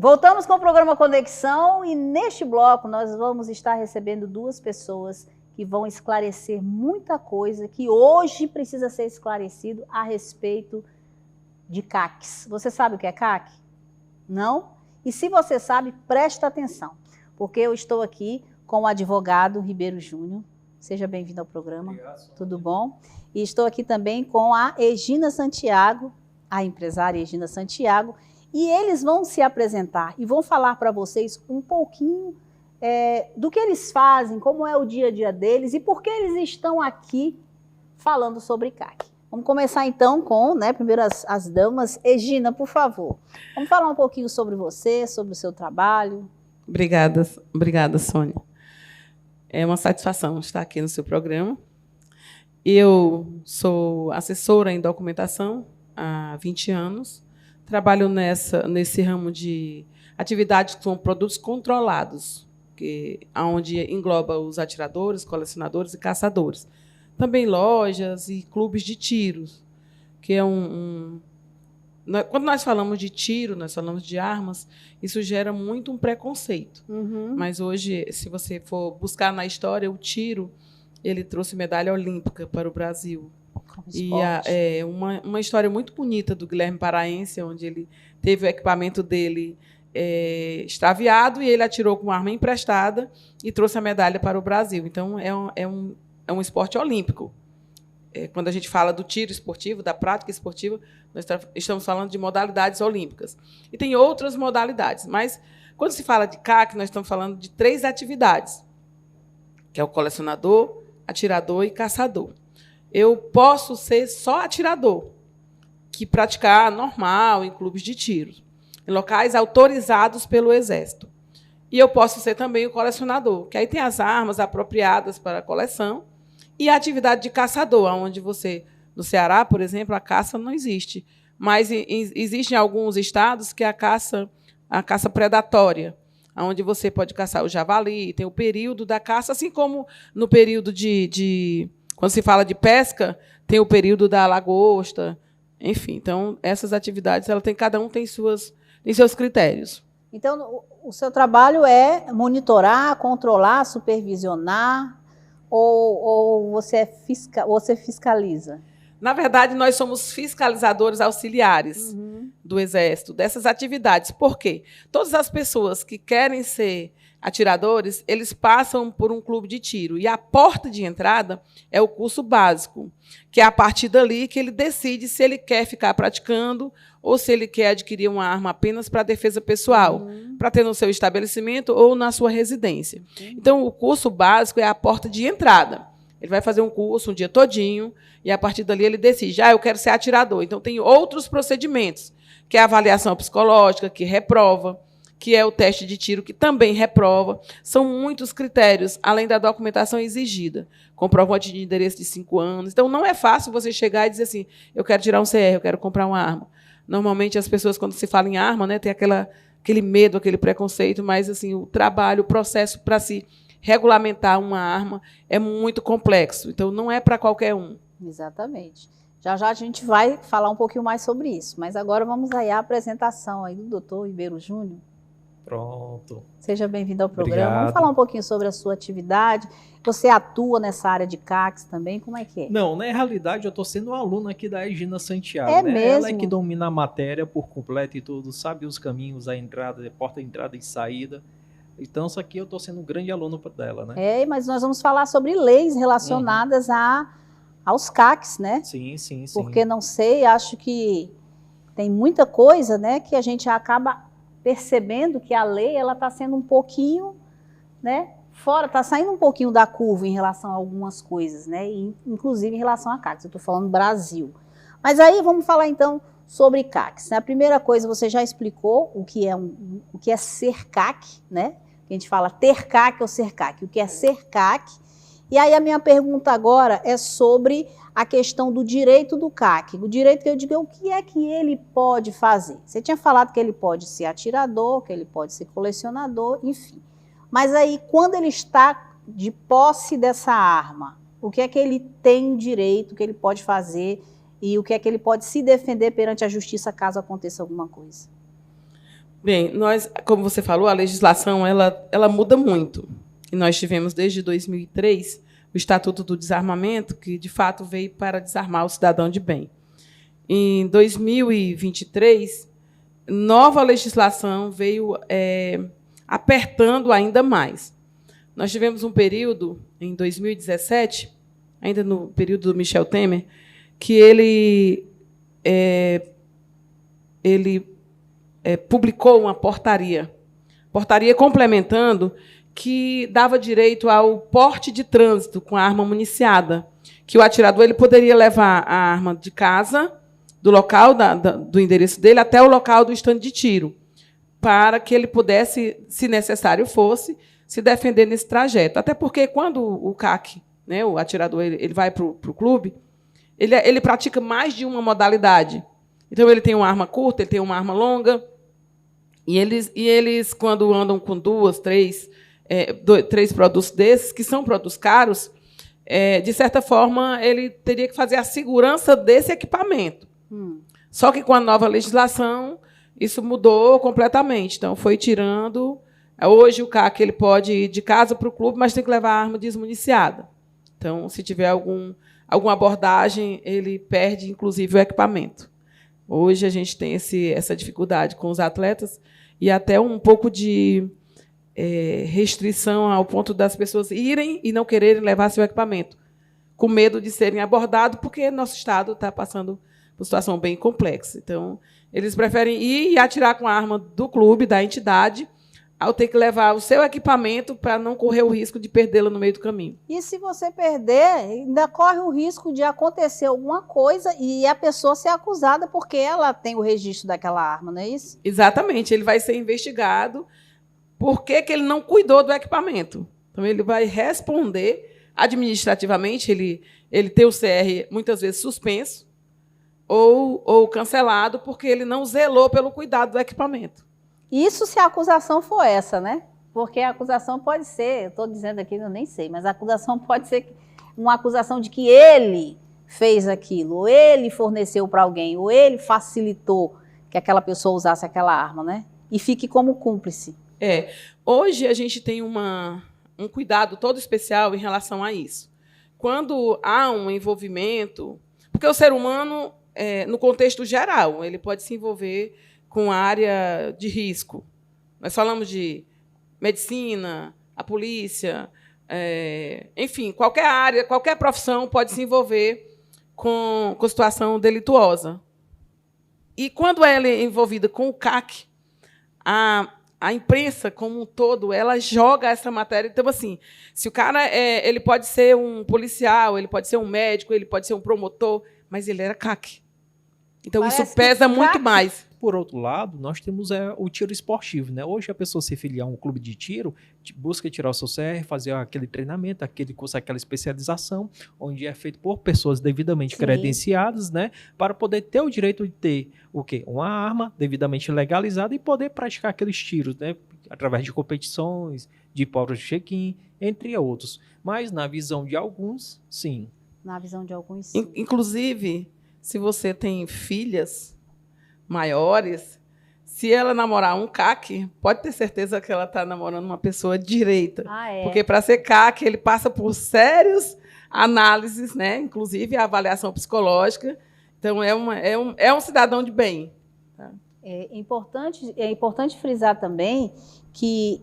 Voltamos com o programa Conexão e neste bloco nós vamos estar recebendo duas pessoas que vão esclarecer muita coisa que hoje precisa ser esclarecido a respeito de CACs. Você sabe o que é CAC? Não? E se você sabe, presta atenção, porque eu estou aqui com o advogado Ribeiro Júnior. Seja bem-vindo ao programa. Obrigado. Tudo bom? E estou aqui também com a Egina Santiago, a empresária Egina Santiago, e eles vão se apresentar e vão falar para vocês um pouquinho do que eles fazem, como é o dia a dia deles e por que eles estão aqui falando sobre CAC. Vamos começar então com, primeiro as damas. Egina, por favor, vamos falar um pouquinho sobre você, sobre o seu trabalho. Obrigada, Sônia. É uma satisfação estar aqui no seu programa. Eu sou assessora em documentação há 20 anos. Trabalho nesse ramo de atividades com produtos controlados, onde engloba os atiradores, colecionadores e caçadores. Também lojas e clubes de tiros, que é Quando nós falamos de tiro, nós falamos de armas, isso gera muito um preconceito. Uhum. Mas hoje, se você for buscar na história, o tiro, ele trouxe medalha olímpica para o Brasil. E uma história muito bonita do Guilherme Paraense, onde ele teve o equipamento dele extraviado e ele atirou com uma arma emprestada e trouxe a medalha para o Brasil. Então, é um esporte olímpico. Quando a gente fala do tiro esportivo, da prática esportiva, nós estamos falando de modalidades olímpicas. E tem outras modalidades, mas quando se fala de CAC, nós estamos falando de 3 atividades, que é o colecionador, atirador e caçador. Eu posso ser só atirador, que praticar normal em clubes de tiro, em locais autorizados pelo Exército. E eu posso ser também o colecionador, que aí tem as armas apropriadas para a coleção, e a atividade de caçador, onde no Ceará, por exemplo, a caça não existe. Mas existe em alguns estados que é a caça predatória, onde você pode caçar o javali, tem o período da caça, assim como no período quando se fala de pesca, tem o período da lagosta, enfim. Então, essas atividades, cada um tem seus critérios. Então, o seu trabalho é monitorar, controlar, supervisionar, ou você fiscaliza? Na verdade, nós somos fiscalizadores auxiliares do Exército, dessas atividades. Por quê? Todas as pessoas que querem ser atiradores, eles passam por um clube de tiro. E a porta de entrada é o curso básico, que é a partir dali que ele decide se ele quer ficar praticando ou se ele quer adquirir uma arma apenas para defesa pessoal, para ter no seu estabelecimento ou na sua residência. Então, o curso básico é a porta de entrada. Ele vai fazer um curso um dia todinho e, a partir dali, ele decide, eu quero ser atirador. Então, tem outros procedimentos, que é a avaliação psicológica, que reprova, que é o teste de tiro, que também reprova. São muitos critérios, além da documentação exigida. Comprovante de endereço de 5 anos. Então, não é fácil você chegar e dizer assim, eu quero tirar um CR, eu quero comprar uma arma. Normalmente, as pessoas, quando se fala em arma, tem aquele medo, aquele preconceito, mas assim, o trabalho, o processo para se regulamentar uma arma é muito complexo. Então, não é para qualquer um. Exatamente. Já a gente vai falar um pouquinho mais sobre isso. Mas agora vamos aí à apresentação aí do doutor Ribeiro Júnior. Pronto. Seja bem-vindo ao programa. Obrigado. Vamos falar um pouquinho sobre a sua atividade. Você atua nessa área de CACs também? Como é que é? Não, na realidade, eu estou sendo um aluno aqui da Egina Santiago. É né? mesmo? Ela é que domina a matéria por completo e tudo, sabe os caminhos, a entrada, a porta de entrada e saída. Então, isso aqui eu estou sendo um grande aluno dela, né? Mas nós vamos falar sobre leis relacionadas aos CACs, né? Sim. Porque, não sei, acho que tem muita coisa, né, que a gente acaba percebendo que a lei está sendo um pouquinho, fora, está saindo um pouquinho da curva em relação a algumas coisas, né? Inclusive em relação a CACs. Eu estou falando Brasil. Mas aí vamos falar então sobre CACs. A primeira coisa, você já explicou o que é ser CAC, né? A gente fala ter CAC ou ser CAC. O que é ser CAC? E aí a minha pergunta agora é sobre a questão do direito do CAC. O direito que eu digo é o que é que ele pode fazer. Você tinha falado que ele pode ser atirador, que ele pode ser colecionador, enfim. Mas aí, quando ele está de posse dessa arma, o que é que ele tem direito, o que ele pode fazer e o que é que ele pode se defender perante a justiça caso aconteça alguma coisa? Bem, nós, como você falou, a legislação ela muda muito. E nós tivemos, desde 2003, o Estatuto do Desarmamento, que, de fato, veio para desarmar o cidadão de bem. Em 2023, nova legislação veio apertando ainda mais. Nós tivemos um período, em 2017, ainda no período do Michel Temer, que ele publicou uma portaria complementando que dava direito ao porte de trânsito com a arma municiada, que o atirador ele poderia levar a arma de casa, do local do endereço dele, até o local do estande de tiro, para que ele pudesse, se necessário fosse, se defender nesse trajeto. Até porque, quando o CAC, né, o atirador, ele vai para o clube, ele pratica mais de uma modalidade. Então, ele tem uma arma curta, ele tem uma arma longa, e eles quando andam com duas, três produtos desses, que são produtos caros, de certa forma, ele teria que fazer a segurança desse equipamento. Só que, com a nova legislação, isso mudou completamente. Então, foi tirando. Hoje, o CAC ele pode ir de casa para o clube, mas tem que levar a arma desmuniciada. Então, se tiver alguma abordagem, ele perde, inclusive, o equipamento. Hoje, a gente tem essa dificuldade com os atletas e até um pouco de restrição ao ponto das pessoas irem e não quererem levar seu equipamento, com medo de serem abordados, porque nosso Estado está passando por uma situação bem complexa. Então, eles preferem ir e atirar com a arma do clube, da entidade, ao ter que levar o seu equipamento para não correr o risco de perdê-lo no meio do caminho. E se você perder, ainda corre o risco de acontecer alguma coisa e a pessoa ser acusada porque ela tem o registro daquela arma, não é isso? Exatamente. Ele vai ser investigado por que ele não cuidou do equipamento. Então, ele vai responder administrativamente, ele tem o CR muitas vezes suspenso ou cancelado porque ele não zelou pelo cuidado do equipamento. Isso se a acusação for essa, né? Porque a acusação pode ser, eu estou dizendo aqui, eu nem sei, mas a acusação pode ser uma acusação de que ele fez aquilo, ou ele forneceu para alguém, ou ele facilitou que aquela pessoa usasse aquela arma, né? E fique como cúmplice. Hoje a gente tem um cuidado todo especial em relação a isso. Quando há um envolvimento, porque o ser humano, no contexto geral, ele pode se envolver com a área de risco. Nós falamos de medicina, a polícia, enfim, qualquer área, qualquer profissão pode se envolver com situação delituosa. E quando ela é envolvida com o CAC, a imprensa como um todo, ela joga essa matéria. Então, assim, se o cara ele pode ser um policial, ele pode ser um médico, ele pode ser um promotor, mas ele era CAC. Então, parece isso pesa muito mais. Por outro lado, nós temos o tiro esportivo, né? Hoje a pessoa se filiar a um clube de tiro, busca tirar o seu CR, fazer aquele treinamento, aquele curso, aquela especialização, onde é feito por pessoas devidamente credenciadas, né? Para poder ter o direito de ter o quê? Uma arma devidamente legalizada e poder praticar aqueles tiros, né? Através de competições, de provas de check-in, entre outros. Mas na visão de alguns, sim. Na visão de alguns, sim. Inclusive, se você tem filhas maiores, se ela namorar um CAC, pode ter certeza que ela está namorando uma pessoa direita. Porque para ser CAC, ele passa por sérias análises, né? Inclusive a avaliação psicológica. Então, é um cidadão de bem. Tá? É importante frisar também que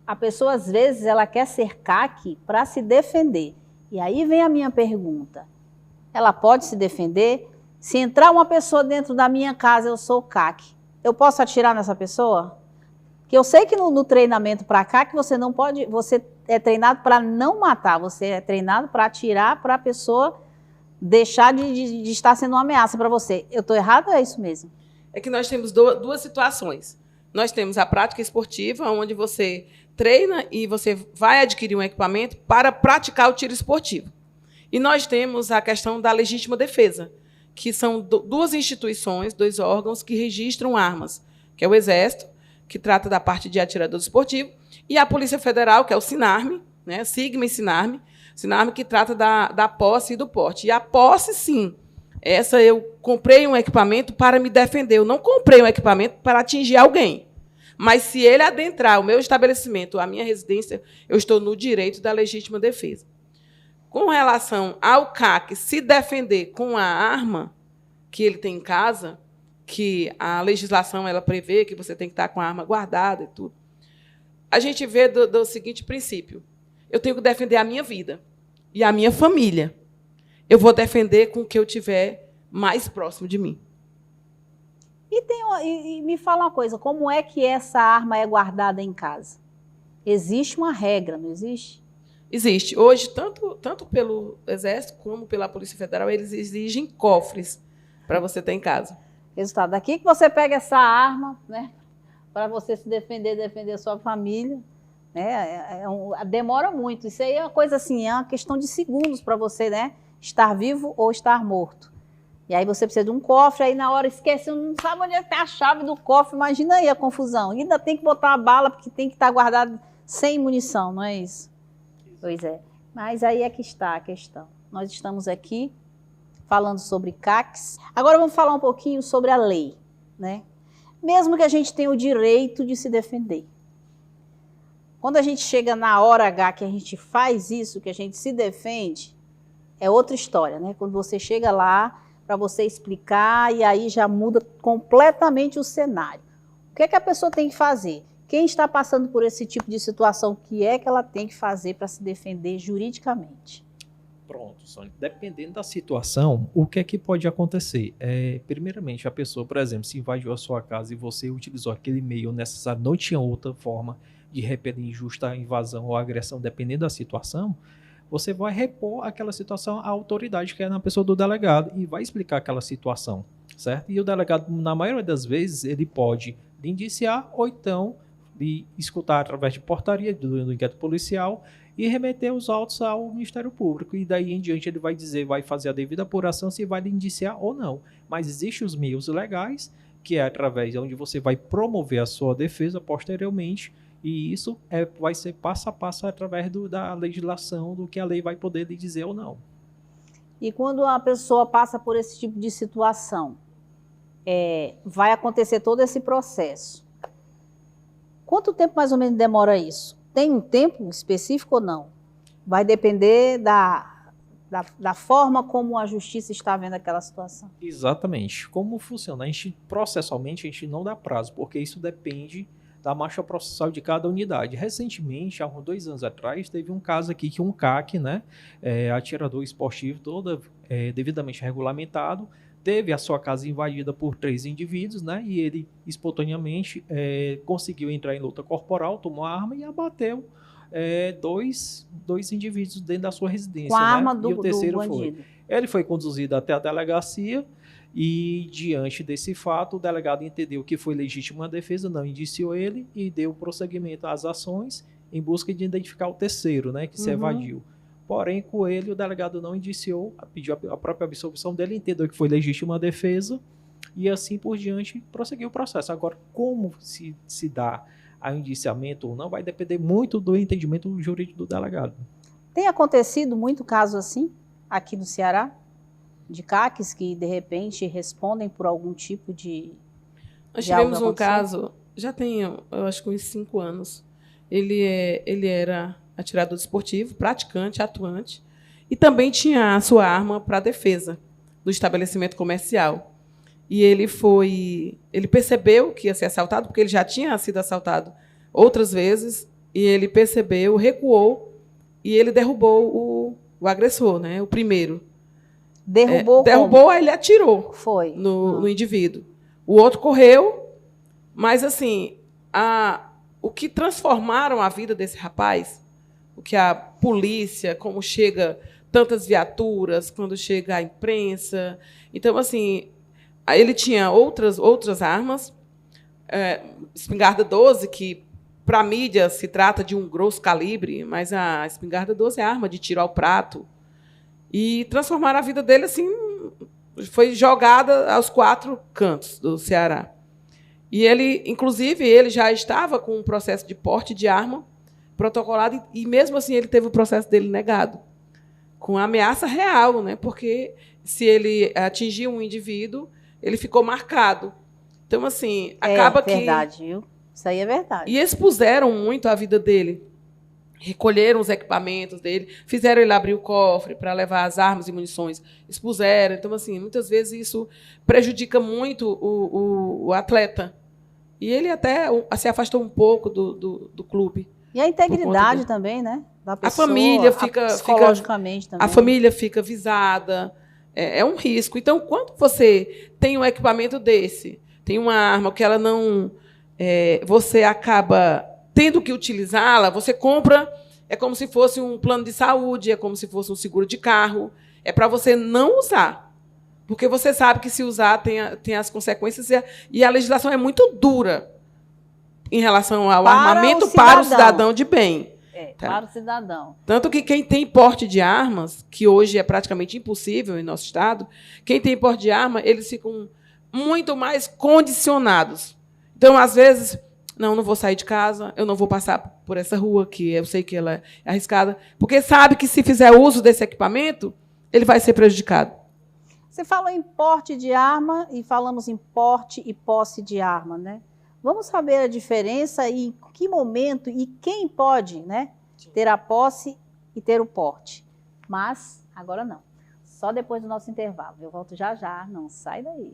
a pessoa, às vezes, ela quer ser CAC para se defender. E aí vem a minha pergunta. Ela pode se defender? Se entrar uma pessoa dentro da minha casa, eu sou CAC, eu posso atirar nessa pessoa? Que eu sei que no treinamento para CAC você não pode, você é treinado para não matar, você é treinado para atirar para a pessoa deixar de estar sendo uma ameaça para você. Eu estou errado ou é isso mesmo? É que nós temos duas situações. Nós temos a prática esportiva, onde você treina e você vai adquirir um equipamento para praticar o tiro esportivo. E nós temos a questão da legítima defesa, que são duas instituições, dois órgãos que registram armas, que é o Exército, que trata da parte de atirador esportivo, e a Polícia Federal, que é o SINARME, né, SIGMA e SINARME, que trata da posse e do porte. E a posse, sim, eu comprei um equipamento para me defender, eu não comprei um equipamento para atingir alguém. Mas se ele adentrar o meu estabelecimento, a minha residência, eu estou no direito da legítima defesa. Com relação ao CAC se defender com a arma que ele tem em casa, que a legislação ela prevê que você tem que estar com a arma guardada e tudo, a gente vê do seguinte princípio: eu tenho que defender a minha vida e a minha família. Eu vou defender com o que eu tiver mais próximo de mim. E me fala uma coisa, como é que essa arma é guardada em casa? Existe uma regra, não existe? Existe. Hoje, tanto pelo Exército como pela Polícia Federal, eles exigem cofres para você ter em casa. Resultado, daqui que você pega essa arma, né, para você se defender a sua família, né, demora muito. Isso aí é uma coisa assim, é uma questão de segundos para você, né, estar vivo ou estar morto. E aí você precisa de um cofre, aí na hora esquece, não sabe onde está a chave do cofre, imagina aí a confusão. E ainda tem que botar a bala, porque tem que estar guardado sem munição, não é isso? Pois é. Mas aí é que está a questão. Nós estamos aqui falando sobre CACs. Agora vamos falar um pouquinho sobre a lei, né? Mesmo que a gente tenha o direito de se defender. Quando a gente chega na hora H que a gente faz isso, que a gente se defende, é outra história, né? Quando você chega lá para você explicar e aí já muda completamente o cenário. O que é que a pessoa tem que fazer? Quem está passando por esse tipo de situação, o que é que ela tem que fazer para se defender juridicamente? Pronto, Sônia. Dependendo da situação, o que é que pode acontecer? Primeiramente, a pessoa, por exemplo, se invadiu a sua casa e você utilizou aquele meio necessário, não tinha outra forma de repelir injusta invasão ou agressão, dependendo da situação, você vai repor aquela situação à autoridade, que é na pessoa do delegado, e vai explicar aquela situação, certo? E o delegado, na maioria das vezes, ele pode lhe indiciar ou então lhe escutar através de portaria do inquérito policial e remeter os autos ao Ministério Público. E daí em diante ele vai dizer, vai fazer a devida apuração se vai lhe indiciar ou não. Mas existem os meios legais, que é através de onde você vai promover a sua defesa posteriormente, e isso vai ser passo a passo através da legislação, do que a lei vai poder lhe dizer ou não. E quando a pessoa passa por esse tipo de situação, vai acontecer todo esse processo. Quanto tempo mais ou menos demora isso? Tem um tempo específico ou não? Vai depender da forma como a justiça está vendo aquela situação. Exatamente. Como funciona? Processualmente, a gente não dá prazo, porque isso depende da marcha processual de cada unidade. Recentemente, há uns 2 anos atrás, teve um caso aqui que um CAC, né, atirador esportivo, todo devidamente regulamentado, teve a sua casa invadida por 3 indivíduos, né, e ele espontaneamente conseguiu entrar em luta corporal, tomou a arma e abateu dois indivíduos dentro da sua residência. Com a arma e o terceiro do bandido. Ele foi conduzido até a delegacia e, diante desse fato, o delegado entendeu que foi legítima defesa, não indiciou ele e deu prosseguimento às ações em busca de identificar o terceiro, né, que se evadiu. Porém, com ele, o delegado não indiciou, pediu a própria absolvição dele, entendeu que foi legítima defesa e, assim por diante, prosseguiu o processo. Agora, como se dá a indiciamento ou não, vai depender muito do entendimento jurídico do delegado. Tem acontecido muito caso assim, aqui no Ceará? De CACs que, de repente, respondem por algum tipo de... Nós tivemos um caso, já tem, eu acho que uns 5 anos. Ele era atirador esportivo, praticante, atuante, e também tinha a sua arma para defesa do estabelecimento comercial. E ele percebeu que ia ser assaltado, porque ele já tinha sido assaltado outras vezes, e ele percebeu, recuou, e ele derrubou o agressor, né, o primeiro. Derrubou, aí ele atirou no indivíduo. O outro correu, mas assim, o que transformaram a vida desse rapaz, o que a polícia, como chega tantas viaturas, quando chega a imprensa. Então, assim, ele tinha outras armas, espingarda 12, que para a mídia se trata de um grosso calibre, mas a espingarda 12 é arma de tiro ao prato. E transformaram a vida dele assim, foi jogada aos 4 cantos do Ceará. E ele, inclusive, ele já estava com um processo de porte de arma protocolado e mesmo assim ele teve o processo dele negado, com ameaça real, né? Porque se ele atingiu um indivíduo, ele ficou marcado. Então, assim, acaba que... É verdade, viu? Isso aí é verdade. E expuseram muito a vida dele. Recolheram os equipamentos dele, fizeram ele abrir o cofre para levar as armas e munições, expuseram. Então, assim, muitas vezes isso prejudica muito o atleta. E ele até se afastou um pouco do clube. E a integridade também, né? Da pessoa, a família fica psicologicamente também. A família fica visada. É um risco. Então, quando você tem um equipamento desse, tem uma arma que ela não... você acaba tendo que utilizá-la, você compra, é como se fosse um plano de saúde, é como se fosse um seguro de carro, é para você não usar. Porque você sabe que se usar tem as consequências e a legislação é muito dura em relação ao armamento para o cidadão de bem. Tá? Para o cidadão. Tanto que quem tem porte de armas, que hoje é praticamente impossível em nosso estado, quem tem porte de arma, eles ficam muito mais condicionados. Então, às vezes... não vou sair de casa, eu não vou passar por essa rua, que eu sei que ela é arriscada, porque sabe que, se fizer uso desse equipamento, ele vai ser prejudicado. Você falou em porte de arma e falamos em porte e posse de arma, né? Vamos saber a diferença e em que momento e quem pode, né, ter a posse e ter o porte. Mas, agora não. Só depois do nosso intervalo. Eu volto já já, não sai daí.